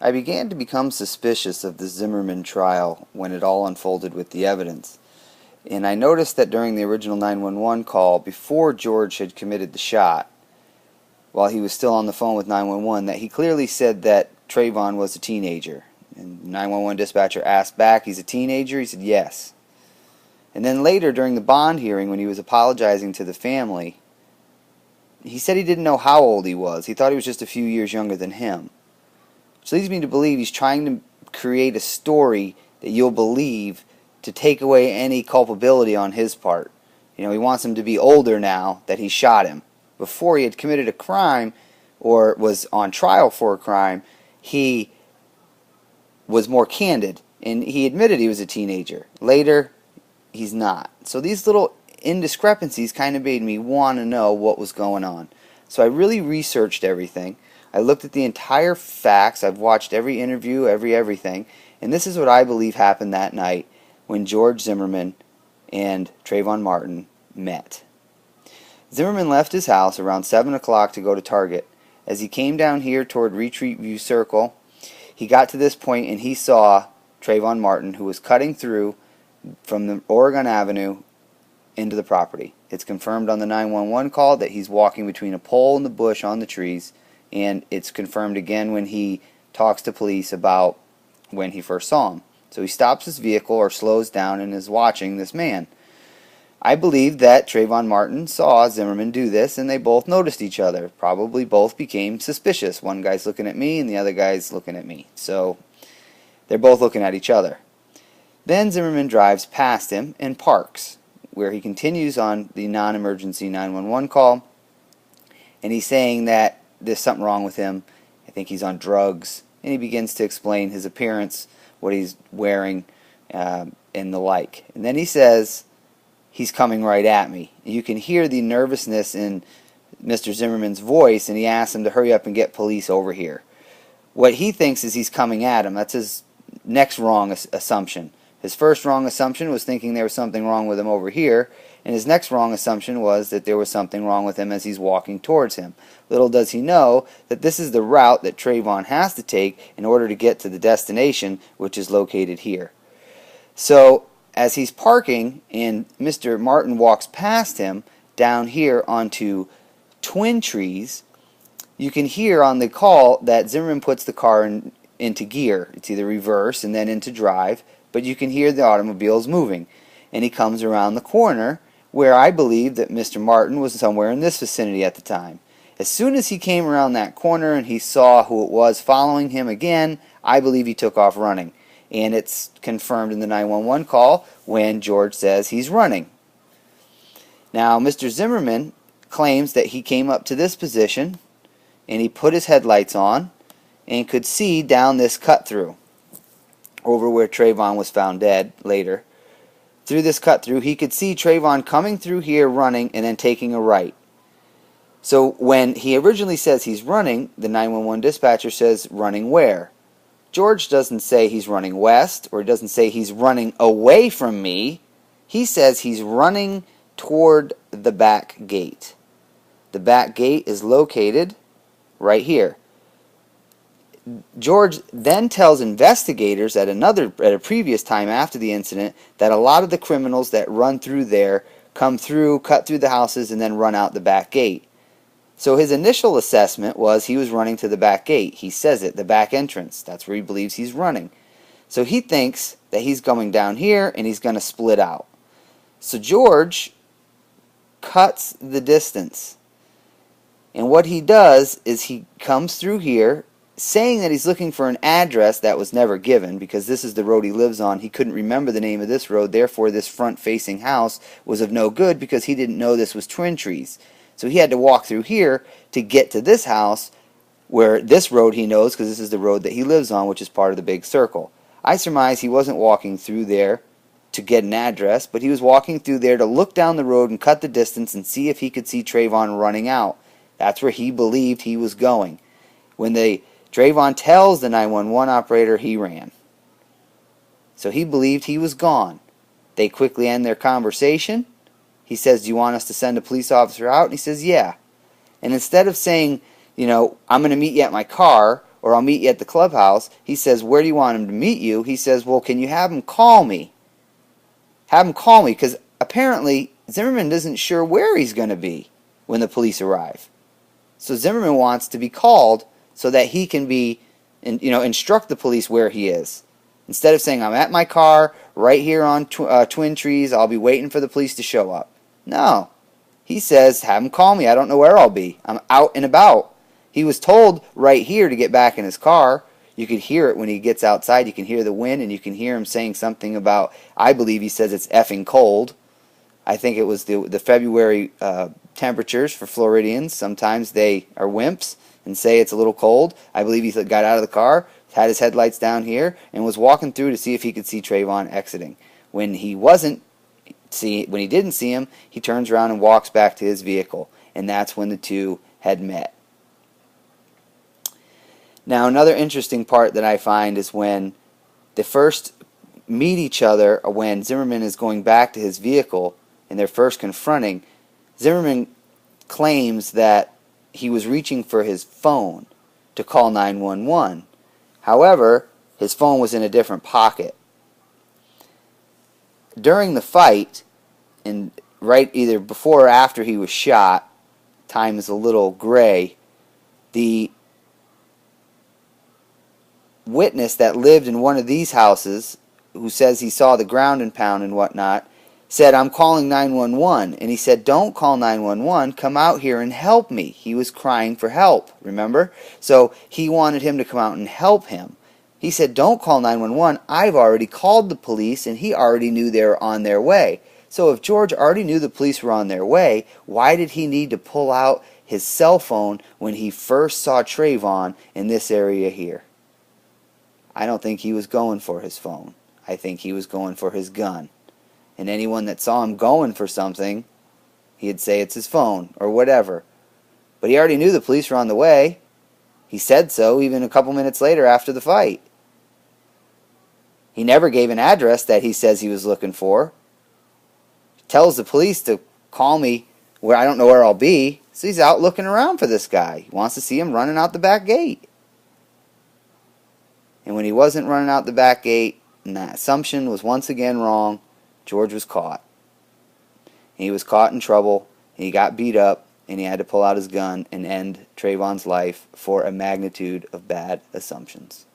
I began to become suspicious of the Zimmerman trial when it all unfolded with the evidence. And I noticed that during the original 911 call, before George had committed the shot, while he was still on the phone with 911, that he clearly said that Trayvon was a teenager. And the 911 dispatcher asked back, "He's a teenager?" He said, "Yes." And then later, during the bond hearing, when he was apologizing to the family, he said he didn't know how old he was. He thought he was just a few years younger than him. Which leads me to believe he's trying to create a story that you'll believe to take away any culpability on his part. He wants him to be older now that he shot him. Before he had committed a crime or was on trial for a crime, he was more candid, and he admitted he was a teenager. Later, he's not. So these little indiscrepancies kind of made me want to know what was going on. So I really researched everything. I looked at the entire facts. I've watched every interview, everything. And this is what I believe happened that night when George Zimmerman and Trayvon Martin met. Zimmerman left his house around 7 o'clock to go to Target. As he came down here toward Retreat View Circle, he got to this point and he saw Trayvon Martin, who was cutting through from the Oregon Avenue into the property. It's confirmed on the 911 call that he's walking between a pole and the bush on the trees, and it's confirmed again when he talks to police about when he first saw him. So he stops his vehicle or slows down and is watching this man. I believe that Trayvon Martin saw Zimmerman do this, and they both noticed each other. Probably both became suspicious. One guy's looking at me and the other guy's looking at me. So they're both looking at each other. Then Zimmerman drives past him and parks, where he continues on the non-emergency 911 call, and he's saying that there's something wrong with him. I think he's on drugs, and he begins to explain his appearance, what he's wearing, and the like. And then he says, "He's coming right at me." You can hear the nervousness in Mr. Zimmerman's voice, and he asks him to hurry up and get police over here. What he thinks is he's coming at him. That's his next wrong assumption. His first wrong assumption was thinking there was something wrong with him over here, and his next wrong assumption was that there was something wrong with him as he's walking towards him. Little does he know that this is the route that Trayvon has to take in order to get to the destination, which is located here. So as he's parking and Mr. Martin walks past him down here onto Twin Trees, you can hear on the call that Zimmerman puts the car into gear. It's either reverse and then into drive, but you can hear the automobiles moving. And he comes around the corner where I believe that Mr. Martin was somewhere in this vicinity at the time. As soon as he came around that corner and he saw who it was following him again, I believe he took off running. And it's confirmed in the 911 call when George says he's running. Now, Mr. Zimmerman claims that he came up to this position and he put his headlights on and could see down this cut-through over where Trayvon was found dead later. Through this cut-through, he could see Trayvon coming through here running and then taking a right. So when he originally says he's running, the 911 dispatcher says, "Running where?" George doesn't say he's running west, or he doesn't say he's running away from me. He says he's running toward the back gate. The back gate is located right here. George then tells investigators at a previous time after the incident that a lot of the criminals that run through there come through, cut through the houses, and then run out the back gate. So his initial assessment was he was running to the back gate. He says it, the back entrance. That's where he believes he's running. So he thinks that he's going down here and he's going to split out. So George cuts the distance. And what he does is he comes through here saying that he's looking for an address that was never given because this is the road he lives on. He couldn't remember the name of this road. Therefore, this front-facing house was of no good because he didn't know this was Twin Trees. So he had to walk through here to get to this house where this road he knows because this is the road that he lives on, which is part of the big circle. I surmise he wasn't walking through there to get an address, but he was walking through there to look down the road and cut the distance and see if he could see Trayvon running out. That's where he believed he was going. When Trayvon tells the 911 operator he ran. So he believed he was gone. They quickly end their conversation. He says, "Do you want us to send a police officer out?" And he says, "Yeah." And instead of saying, I'm going to meet you at my car, or I'll meet you at the clubhouse. He says, where do you want him to meet you? He says, well, can you have him call me? Have him call me, because apparently Zimmerman isn't sure where he's going to be when the police arrive. So Zimmerman wants to be called so that he can be, instruct the police where he is. Instead of saying, I'm at my car right here on Twin Trees, I'll be waiting for the police to show up. No. He says, have him call me. I don't know where I'll be. I'm out and about. He was told right here to get back in his car. You could hear it when he gets outside. You can hear the wind, and you can hear him saying something about, I believe he says it's effing cold. I think it was the February temperatures for Floridians. Sometimes they are wimps and say it's a little cold. I believe he got out of the car, had his headlights down here, and was walking through to see if he could see Trayvon exiting. When he didn't see him, he turns around and walks back to his vehicle, and that's when the two had met. Now, another interesting part that I find is when they first meet each other, when Zimmerman is going back to his vehicle and they're first confronting, Zimmerman claims that he was reaching for his phone to call 911. However, his phone was in a different pocket. During the fight, and right either before or after he was shot, time is a little gray, the witness that lived in one of these houses, who says he saw the ground and pound and whatnot, said, I'm calling 911. And he said, don't call 911, come out here and help me. He was crying for help, remember? So he wanted him to come out and help him. He said, don't call 911, I've already called the police, and he already knew they were on their way. So if George already knew the police were on their way, why did he need to pull out his cell phone when he first saw Trayvon in this area here? I don't think he was going for his phone. I think he was going for his gun. And anyone that saw him going for something, he'd say it's his phone or whatever. But he already knew the police were on the way. He said so even a couple minutes later after the fight. He never gave an address that he says he was looking for. He tells the police to call me where I don't know where I'll be. So he's out looking around for this guy. He wants to see him running out the back gate. And when he wasn't running out the back gate, and that assumption was once again wrong, George was caught. And he was caught in trouble, and he got beat up, and he had to pull out his gun and end Trayvon's life for a magnitude of bad assumptions.